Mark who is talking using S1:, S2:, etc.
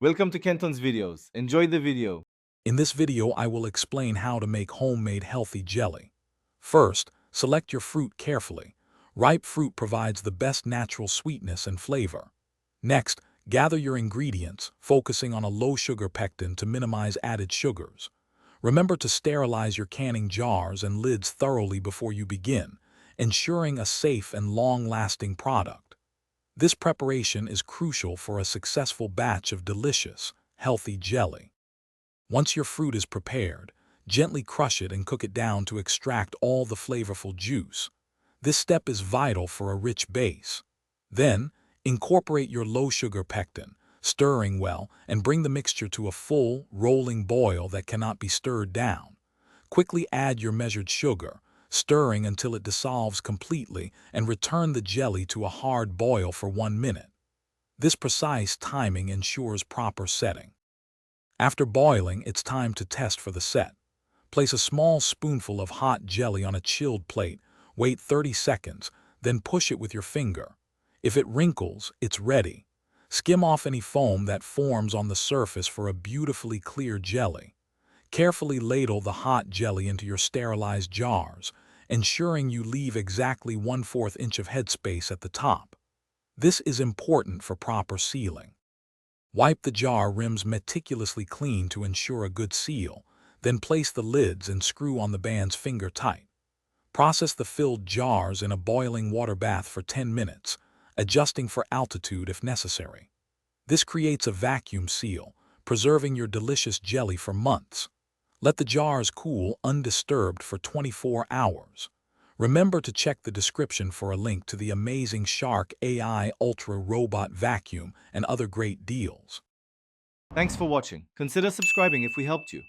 S1: Welcome to Kenton's videos. Enjoy the video.
S2: In this video, I will explain how to make homemade healthy jelly. First, select your fruit carefully. Ripe fruit provides the best natural sweetness and flavor. Next, gather your ingredients, focusing on a low-sugar pectin to minimize added sugars. Remember to sterilize your canning jars and lids thoroughly before you begin, ensuring a safe and long-lasting product. This preparation is crucial for a successful batch of delicious, healthy jelly. Once your fruit is prepared, gently crush it and cook it down to extract all the flavorful juice. This step is vital for a rich base. Then, incorporate your low-sugar pectin, stirring well, and bring the mixture to a full, rolling boil that cannot be stirred down. Quickly add your measured sugar, stirring until it dissolves completely, and return the jelly to a hard boil for 1 minute. This precise timing ensures proper setting. After boiling, it's time to test for the set. Place a small spoonful of hot jelly on a chilled plate, wait 30 seconds, then push it with your finger. If it wrinkles, it's ready. Skim off any foam that forms on the surface for a beautifully clear jelly. Carefully ladle the hot jelly into your sterilized jars, ensuring you leave exactly 1/4 inch of headspace at the top. This is important for proper sealing. Wipe the jar rims meticulously clean to ensure a good seal, then place the lids and screw on the bands finger tight. Process the filled jars in a boiling water bath for 10 minutes, adjusting for altitude if necessary. This creates a vacuum seal, preserving your delicious jelly for months. Let the jars cool undisturbed for 24 hours. Remember to check the description for a link to the amazing Shark AI Ultra Robot Vacuum and other great deals.
S1: Thanks for watching. Consider subscribing if we helped you.